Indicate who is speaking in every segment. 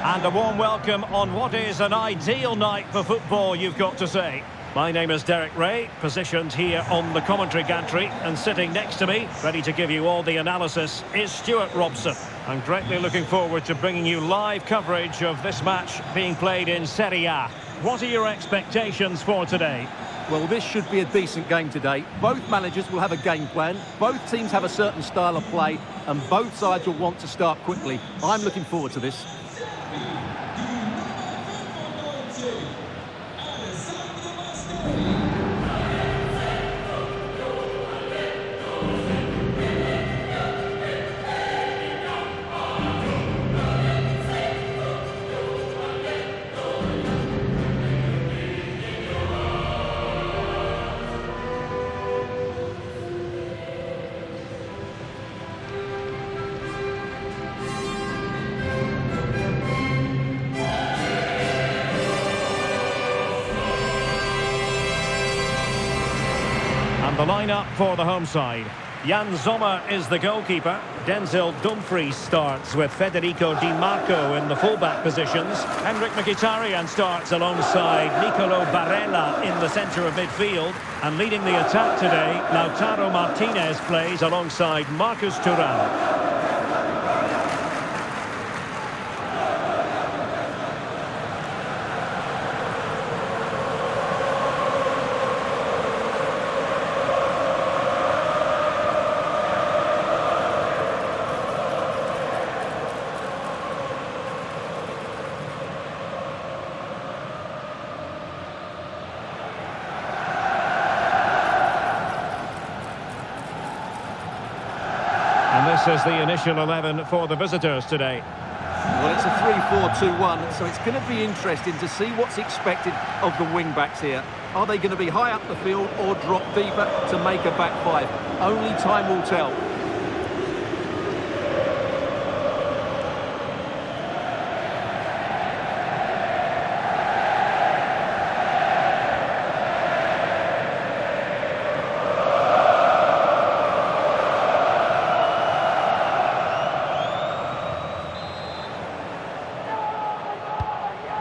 Speaker 1: And a warm welcome on what is an ideal night for football, you've got to say. My name is Derek Ray, positioned here on the commentary gantry, and sitting next to me, ready to give you all the analysis, is Stuart Robson. I'm greatly looking forward to bringing you live coverage of this match being played in Serie A. What are your expectations for today?
Speaker 2: Well, this should be a decent game today. Both managers will have a game plan, both teams have a certain style of play, and both sides will want to start quickly. I'm looking forward to this.
Speaker 1: The lineup for the home side. Jan Sommer is the goalkeeper. Denzel Dumfries starts with Federico Di Marco in the fullback positions. Henrik Mkhitaryan starts alongside Nicolo Barella in the centre of midfield. And leading the attack today, Lautaro Martinez plays alongside Marcus Thuram. And this is the initial 11 for the visitors today.
Speaker 2: Well, it's a 3-4-2-1, so it's going to be interesting to see what's expected of the wing-backs here. Are they going to be high up the field or drop deeper to make a back five? Only time will tell.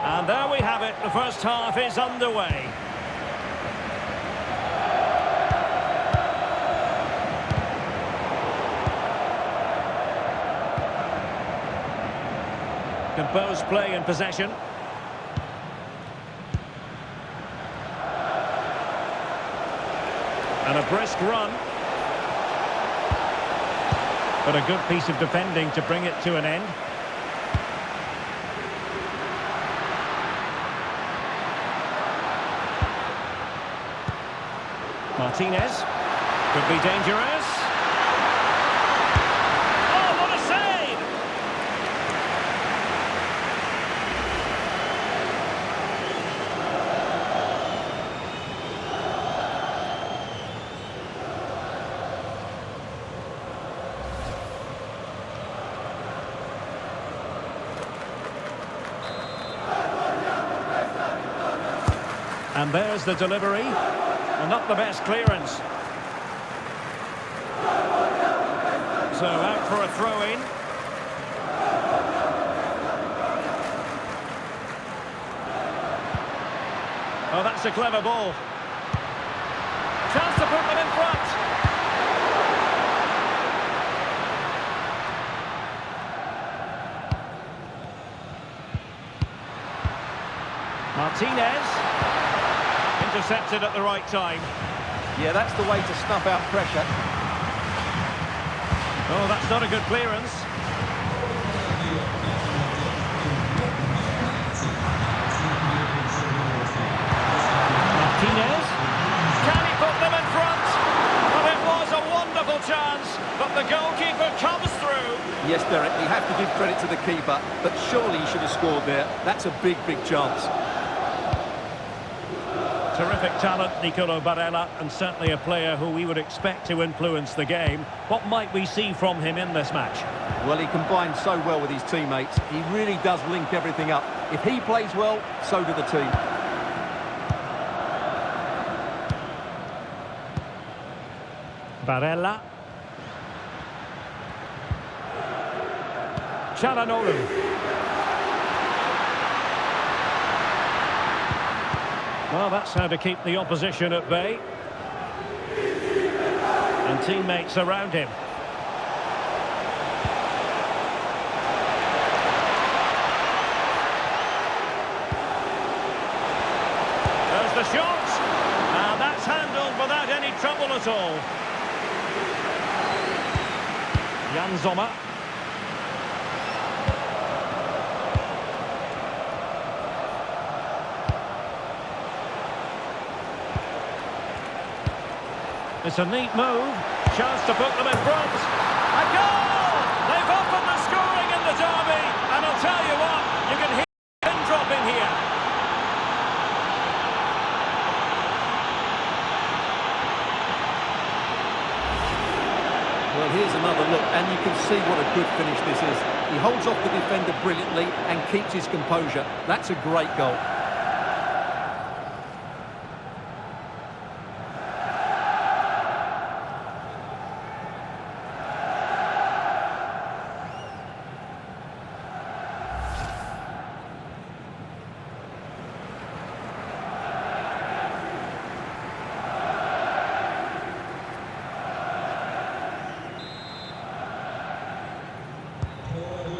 Speaker 1: And there we have it, the first half is underway. Composed play in possession. And a brisk run. But a good piece of defending to bring it to an end. Martinez could be dangerous. Oh, what a save! And there's the delivery. And not the best clearance. So out for a throw-in. Oh, that's a clever ball. Chance to put them in front. Martinez. Intercepted at the right time.
Speaker 2: Yeah, that's the way to snuff out pressure.
Speaker 1: Oh, that's not a good clearance. Martinez. Can he put them in front? Well, it was a wonderful chance, but the goalkeeper comes through.
Speaker 2: Yes, Derek, you have to give credit to the keeper, but surely he should have scored there. That's a big, big chance.
Speaker 1: Terrific talent, Nicolo Barella, and certainly a player who we would expect to influence the game. What might we see from him in this match?
Speaker 2: Well, he combines so well with his teammates. He really does link everything up. If he plays well, so do the team.
Speaker 1: Barella. Çalhanoğlu. Well, that's how to keep the opposition at bay. And teammates around him. There's the shot. And that's handled without any trouble at all. Jan Sommer. It's a neat move. Chance to put them in front. A goal! They've opened the scoring in the derby. And I'll tell you what, you can hear a pin drop in here.
Speaker 2: Well, here's another look, and you can see what a good finish this is. He holds off the defender brilliantly and keeps his composure. That's a great goal.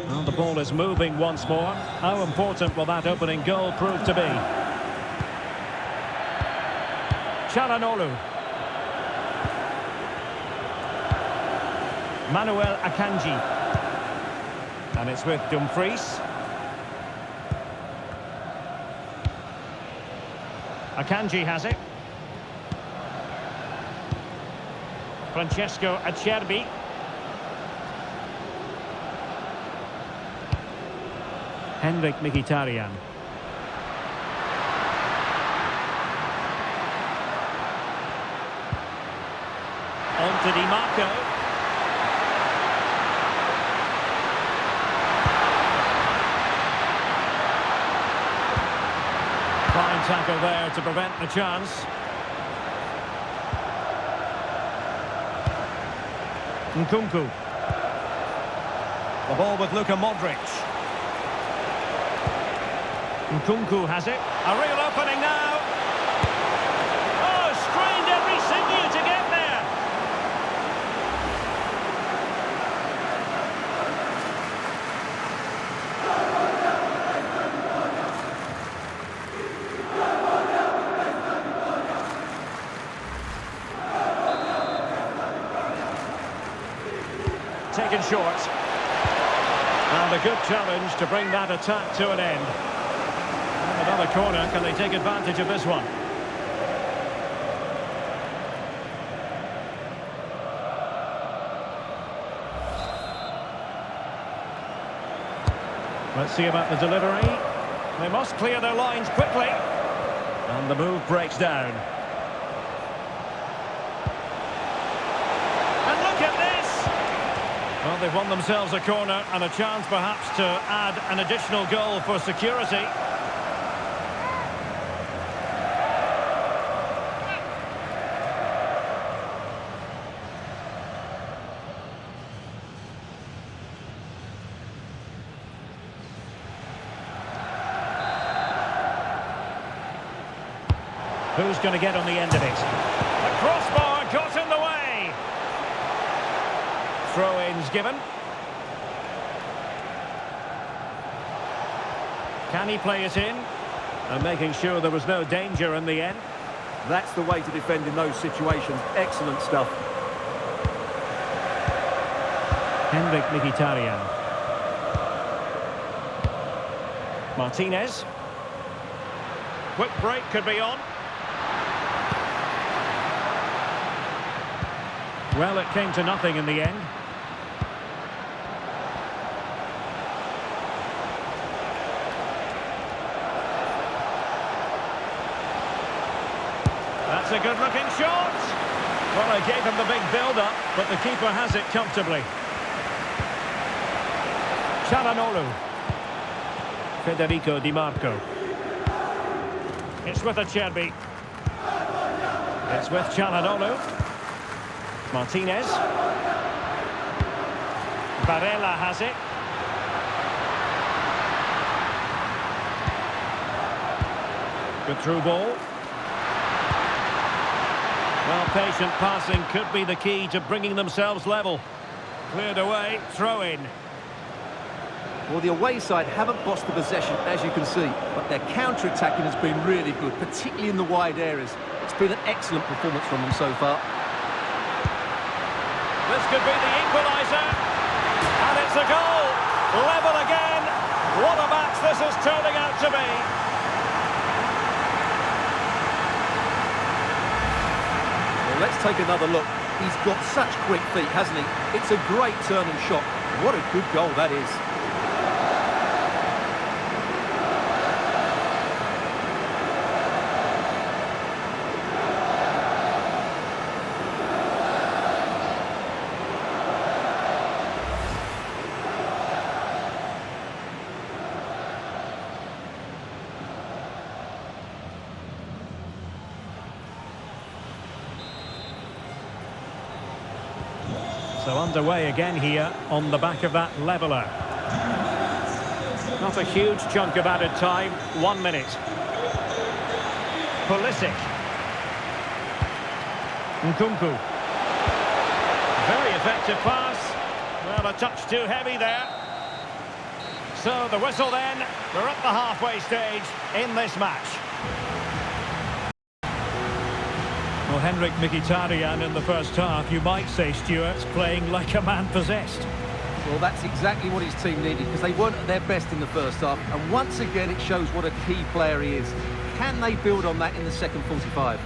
Speaker 1: Well, the ball is moving once more. How important will that opening goal prove to be? Çalhanoğlu. Manuel Akanji. And it's with Dumfries. Akanji has it. Francesco Acerbi. Henrik Mkhitaryan. On to Di Marco. Fine tackle there to prevent the chance. Nkunku. The ball with Luka Modric. Nkunku has it. A real opening now. Oh, strained every sinew to get there. Taken short. And a good challenge to bring that attack to an end. Another corner, can they take advantage of this one? Let's see about the delivery. They must clear their lines quickly. And the move breaks down. And look at this! Well, they've won themselves a corner and a chance perhaps to add an additional goal for security. Who's going to get on the end of it? The crossbar got in the way. Throw-ins given. Can he play it in? And making sure there was no danger in the end.
Speaker 2: That's the way to defend in those situations. Excellent stuff.
Speaker 1: Henrik Mkhitaryan. Martinez. Quick break could be on. Well, it came to nothing in the end. That's a good-looking shot. Well, they gave him the big build-up, but the keeper has it comfortably. Çalhanoğlu. Federico Di Marco. It's with Acerbi. It's with Çalhanoğlu. Martinez. Barella has it. Good through ball. Well, patient passing could be the key to bringing themselves level. Cleared away, throw in.
Speaker 2: Well, the away side haven't bossed the possession, as you can see, but their counter-attacking has been really good, particularly in the wide areas. It's been an excellent performance from them so far.
Speaker 1: This could be the equaliser. And it's a goal. Level again. What a match this is turning out to be.
Speaker 2: Well, let's take another look. He's got such quick feet, hasn't he? It's a great turn and shot. What a good goal that is.
Speaker 1: So underway again here on the back of that leveller. Not a huge chunk of added time, 1 minute. Pulisic. Nkunku. Very effective pass. Well, a touch too heavy there. So the whistle then. We're at the halfway stage in this match. Well, Henrik Mkhitaryan in the first half, you might say, Stuart, playing like a man possessed.
Speaker 2: Well, that's exactly what his team needed, because they weren't at their best in the first half. And once again, it shows what a key player he is. Can they build on that in the second 45?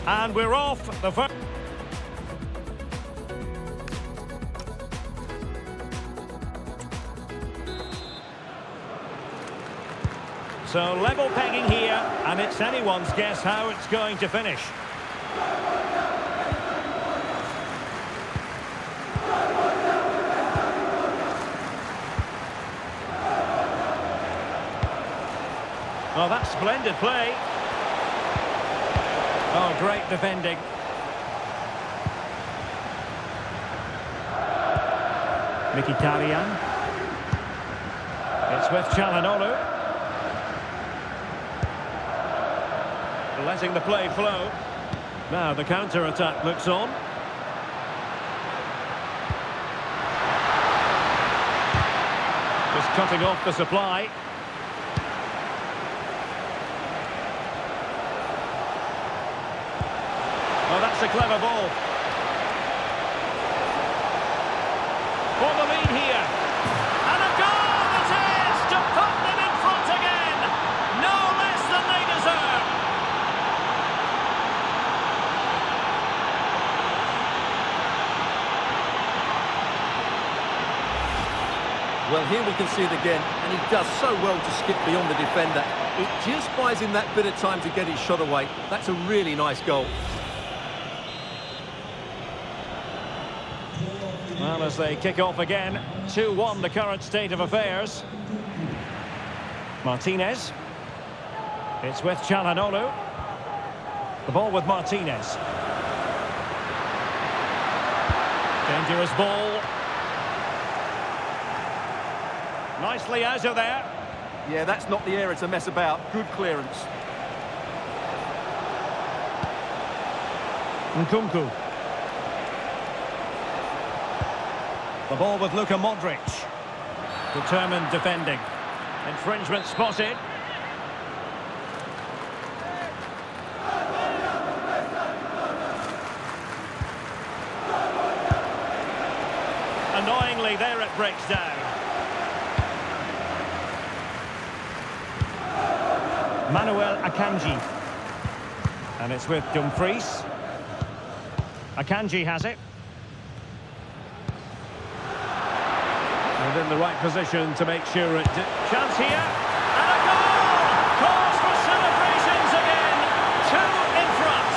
Speaker 1: And we're off the first. So level pegging here, and it's anyone's guess how it's going to finish. Oh, that's splendid play. Oh, great defending. Mkhitaryan. It's with Çalhanoğlu. Letting the play flow. Now the counter-attack looks on. Just cutting off the supply. Oh, that's a clever ball. For the lead here. And a goal it is to put them in front again. No less than they deserve.
Speaker 2: Well, here we can see it again, and he does so well to skip beyond the defender. It just buys him that bit of time to get his shot away. That's a really nice goal.
Speaker 1: Well, as they kick off again, 2-1 the current state of affairs. Martinez. It's with Çalhanoğlu. The ball with Martinez. Dangerous ball. Nicely out of there.
Speaker 2: Yeah, that's not the area to mess about. Good clearance.
Speaker 1: Nkunku. The ball with Luka Modric. Determined defending. Infringement spotted. Annoyingly, there it breaks down. Manuel Akanji. And it's with Dumfries. Akanji has it. Within the right position to make sure it... Chance here. And a goal! Cause for celebrations again. 2 in front.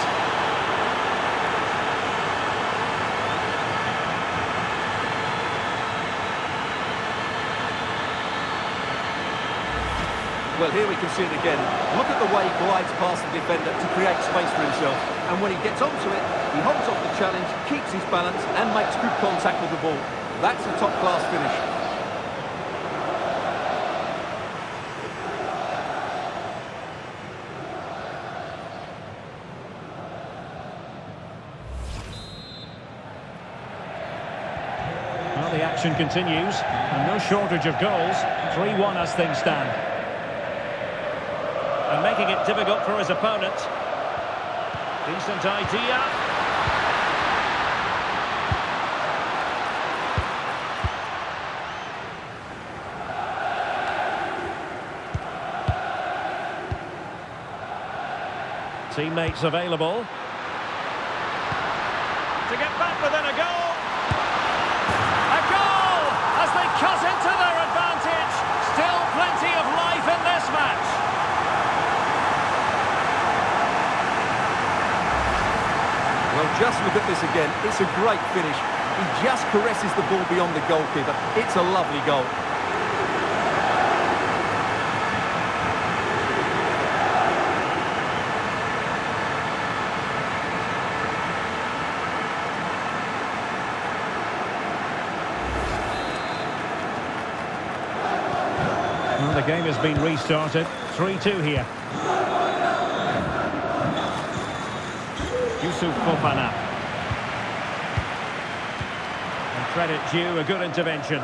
Speaker 2: Well, here we can see it again. Look at the way he glides past the defender to create space for himself. And when he gets onto it, he holds off the challenge, keeps his balance, and makes good contact with the ball. That's a top-class finish.
Speaker 1: action continues, and no shortage of goals. 3-1 as things stand. And making it difficult for his opponent. Decent idea. Teammates available. To get back within a goal. A goal as they cut into their advantage. Still plenty of life in this match.
Speaker 2: Well, just look at this again. It's a great finish. He just caresses the ball beyond the goalkeeper. It's a lovely goal.
Speaker 1: Well, the game has been restarted. 3-2 here. Yusuf Fofana. And credit due, a good intervention.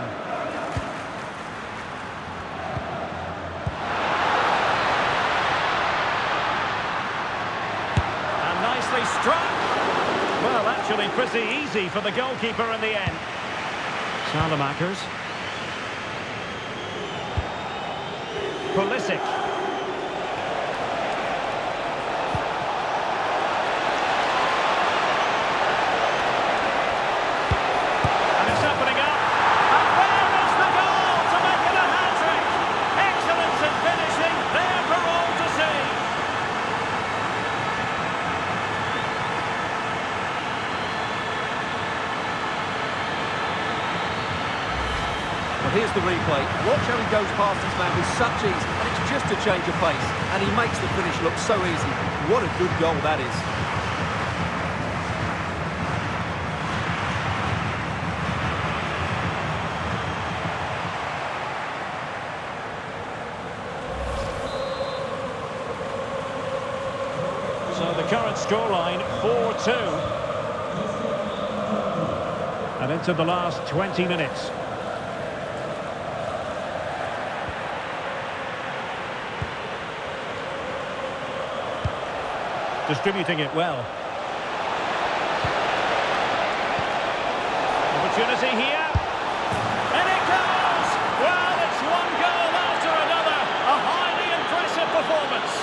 Speaker 1: And nicely struck. Well, actually pretty easy for the goalkeeper in the end. Salamakers. Pulisic. And it's opening up. And there is the goal to make it a hat-trick. Excellence in finishing, there for all to see.
Speaker 2: Well, here's the replay. Watch how he goes past his man with such ease, and it's just a change of pace, and he makes the finish look so easy. What a good goal that is.
Speaker 1: So the current scoreline, 4-2. And into the last 20 minutes. Distributing it well. Opportunity here. And it goes! Well, it's one goal after another. A highly impressive performance.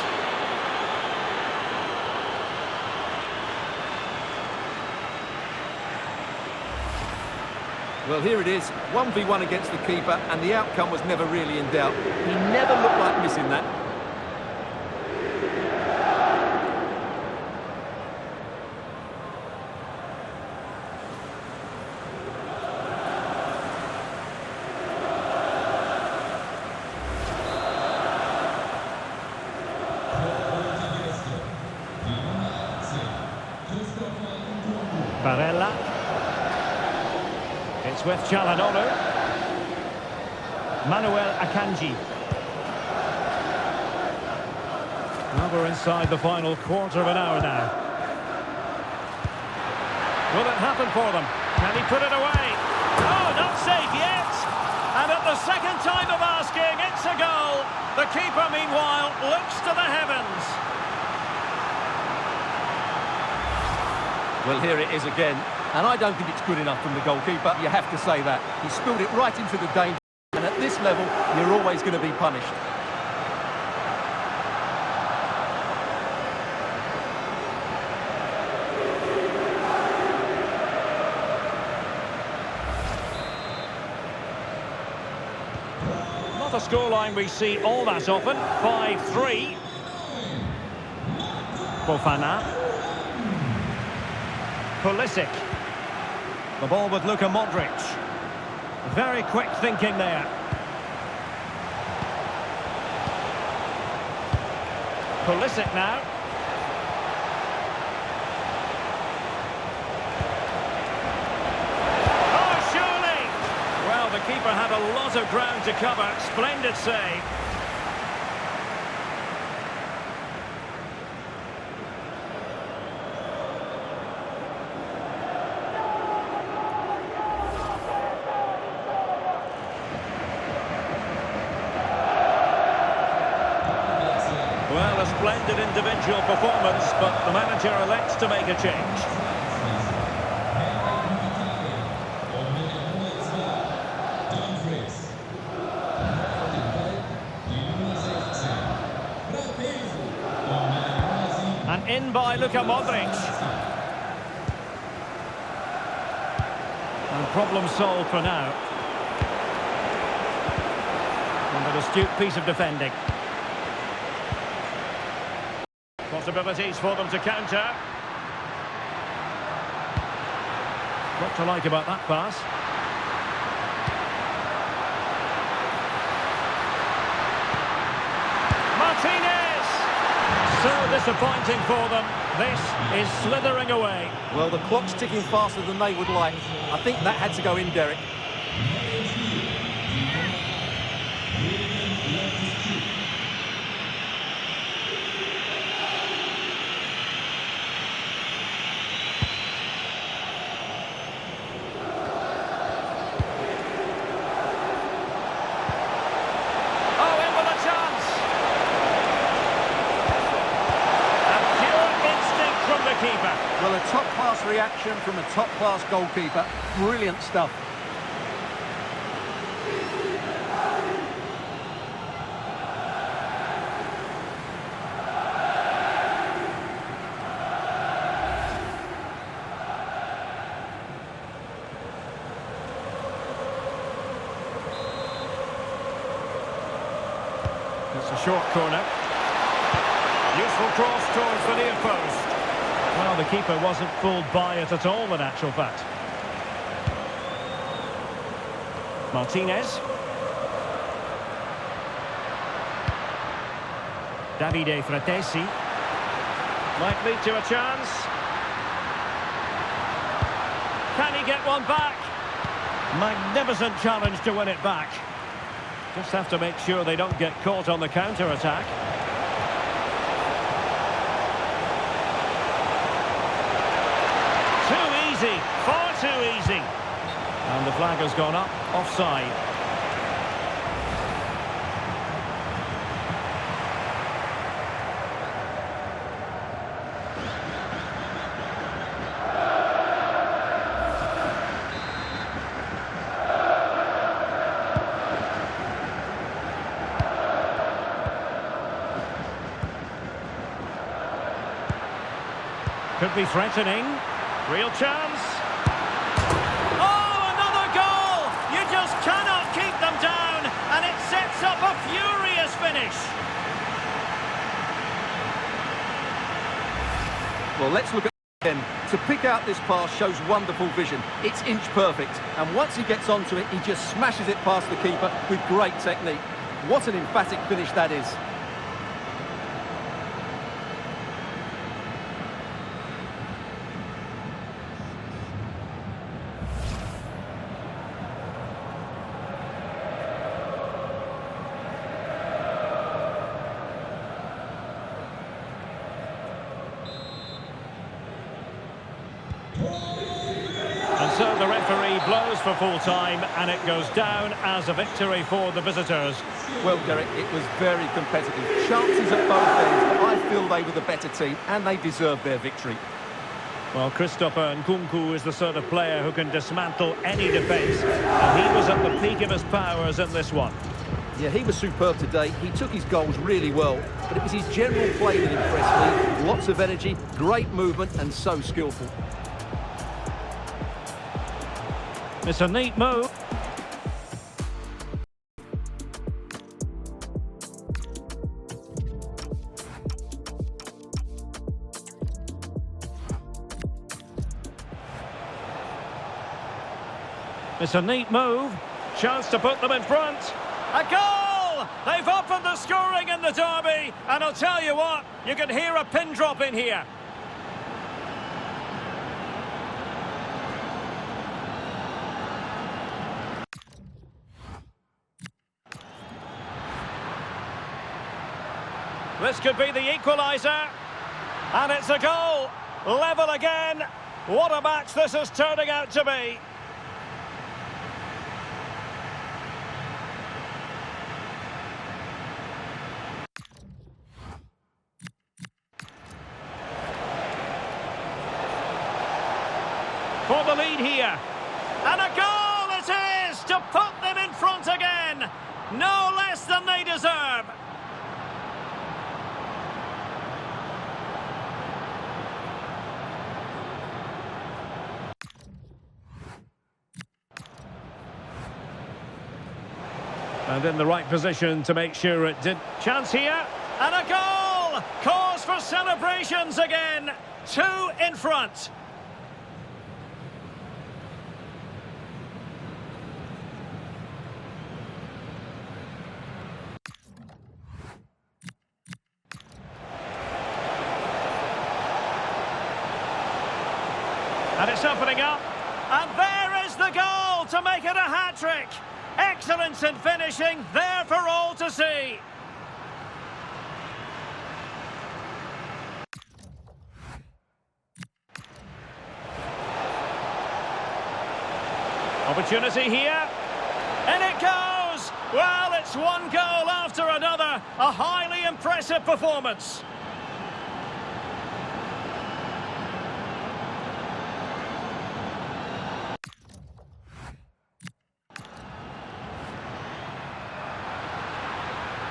Speaker 2: Well, here it is, 1v1 against the keeper, and the outcome was never really in doubt. He never looked like missing that.
Speaker 1: Barella. It's with Çalhanoğlu. Manuel Akanji. Well, we're inside the final quarter of an hour now. Will it happen for them? Can he put it away? Oh, not safe yet. And at the second time of asking, it's a goal. The keeper, meanwhile, looks to the heavens.
Speaker 2: Well, here it is again, and I don't think it's good enough from the goalkeeper, you have to say that. He spilled it right into the danger, and at this level, you're always going to be punished.
Speaker 1: Not a scoreline we see all that often. 5-3. Fofana. Pulisic. The ball with Luka Modric. Very quick thinking there. Pulisic now. Oh, surely! Well, the keeper had a lot of ground to cover. Splendid save. splendid individual performance, but the manager elects to make a change. And in by Luka Modric. And problem solved for now. And an astute piece of defending. Possibilities for them to counter. What to like about that pass? Martinez! So disappointing for them. This is slithering away.
Speaker 2: Well, the clock's ticking faster than they would like. I think that had to go in, Derek. Well, a top-class reaction from a top-class goalkeeper. Brilliant stuff.
Speaker 1: It's a short corner. Useful cross towards the near post. Well, the keeper wasn't fooled by it at all, in actual fact. Martinez. Davide Fratesi. Might lead to a chance. Can he get one back? Magnificent challenge to win it back. Just have to make sure they don't get caught on the counter-attack. Far too easy. And the flag has gone up, offside. Could be threatening. Real chance. Oh, another goal! You just cannot keep them down, and it sets up a furious finish.
Speaker 2: Well, let's look at it again. To pick out this pass shows wonderful vision. It's inch perfect, and once he gets onto it, he just smashes it past the keeper with great technique. What an emphatic finish that is.
Speaker 1: And so the referee blows for full time, and it goes down as a victory for the visitors.
Speaker 2: Well, Derek, it was very competitive. Chances at both ends, but I feel they were the better team, and they deserved their victory.
Speaker 1: Well, Christopher Nkunku is the sort of player who can dismantle any defence, and he was at the peak of his powers in this one.
Speaker 2: Yeah, he was superb today. He took his goals really well, but it was his general play that impressed me. Lots of energy, great movement, and so skillful.
Speaker 1: It's a neat move. It's a neat move. Chance to put them in front. A goal! They've opened the scoring in the derby, and I'll tell you what, you can hear a pin drop in here. This could be the equaliser. And it's a goal. Level again. What a match this is turning out to be. for the lead here. And a goal it is to put them in front again. No less than they deserve. And in the right position to make sure it did. Chance here. And a goal! Cause for celebrations again. 2 in front. And it's opening up. And there is the goal to make it a hat-trick. Excellence in finishing, there for all to see. Opportunity here. And it goes! Well, it's one goal after another. A highly impressive performance.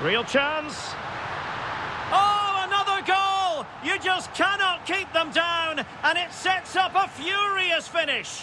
Speaker 1: Real chance. Oh, another goal! You just cannot keep them down, and it sets up a furious finish.